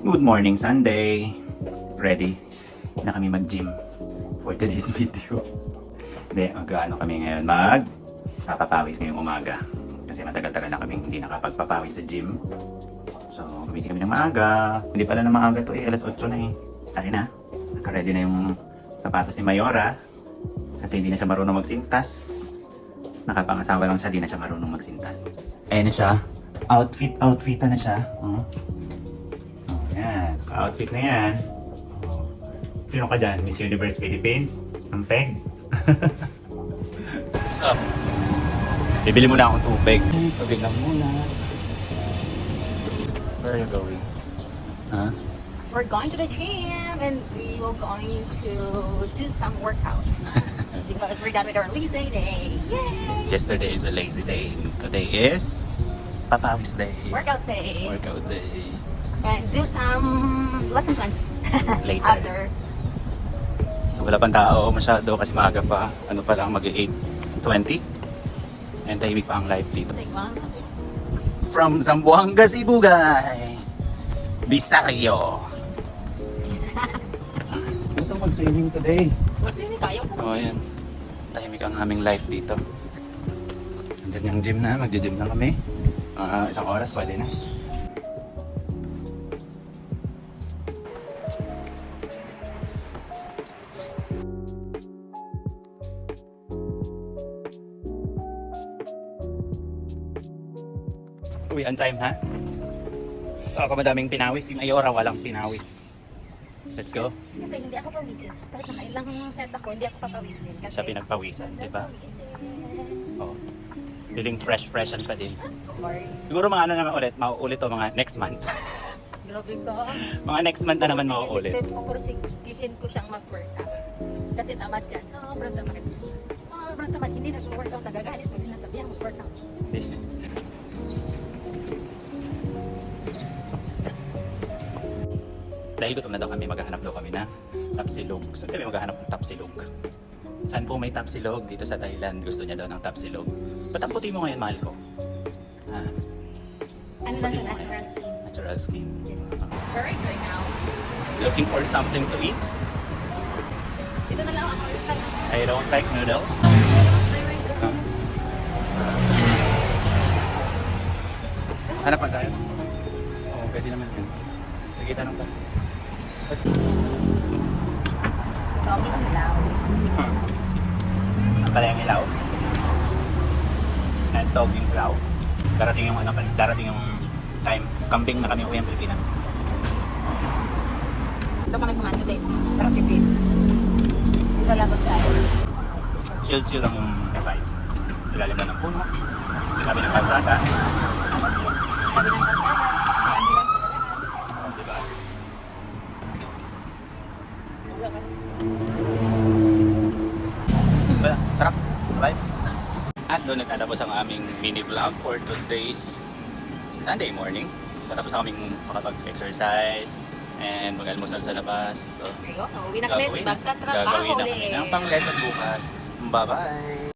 Good morning, Sunday! Ready na kami mag-gym for today's video. Hindi, mag-ano kami ngayon, papapawis ngayong umaga. Kasi matagal-tagal na kami hindi nakapagpapawis sa gym. So, gumising kami ng maaga. Hindi pala na maaga to alas 8 na Tari na, naka-ready na yung sapatos ni Mayora. Kasi hindi na siya marunong magsintas. Nakapangasawa lang siya, hindi na siya marunong magsintas. Ayan na siya. Outfit na siya. Yan, outfit na yan. Sino ka dyan? Miss Universe Philippines? Ang peg? What's up? Bibili muna akong tubig. Tubig lang muna. Where are you going? Huh? We're going to the gym and we will going to do some workout because we're done with our lazy day. Yay! Yesterday is a lazy day. Today is Papawis Day. Workout day. Workout day. And do some lesson plans Later. after. So wala pang tao masyado kasi maaga pa. Ano pa lang mag-8:20. And tahimik pa ang live dito. Take one. From Zamboanga, Sibugay, Bisario. Gusto mag-swimming today. Kasi hindi kaya ko. Oh, yan. Tahimik ang aming life dito. Andyan yung gym na. Magja-gym na kami. Isang oras pwede na. Uwi on time, ha? Ako madaming pinawis. Yung Ayora walang pinawis. Let's go. Kasi hindi ako pawisin. Kahit nakailang set ako, hindi ako papawisin. Kasi Siya pinagpawisan, di ba? pawisin. Oh. Feeling fresh-freshan pa din. Of course. Siguro mga ano naman ulit, mauulit to mga next month. Grabe ko. Mga next month na naman mauulit. Pupursigihin ko siyang mag-workout. Kasi tamad yan. Sobrang tamad. Sobrang tamad. Hindi nag-workout. Nagagalit. Kasi nasabihan mag-workout. Dahil gutom na daw kami, maghahanap daw kami ng tapsilog. Saan kami maghahanap ng tapsilog? Saan po may tapsilog? Dito sa Thailand. Gusto niya daw ng tapsilog. Ba't ang puti mo ngayon, mahal ko? Ah, Ano lang ito? Natural skin. natural skin. Where are you going now? Looking for something to eat? Dito na lang ako. I don't like noodles. Hanap pa tayo? Oo, pwede naman yan. Sige, tanong ka. Doggy ilaw. Ang pala yung ilaw. And dog yung ilaw. Darating yung time. Kambing na kami uwi ang Pilipinas. Ito kami kumain kasi. Pero tipid. Dito labag tayo. Chill ang vibe. Ilalim na ng puno. Sabi ng kalsada. Sabi ng kalsada. May ambulance na daan. Oh, diba? Well, tara. Bye. At doon nagtatapos ang aming mini vlog for today's Sunday morning. Tatapos na kaming makapag-exercise and mag-almusal sa labas. So, There you go. Uwi na kami. Magkatrabaho gagawin na kami ulit. ng pang-lesson bukas. Bye-bye!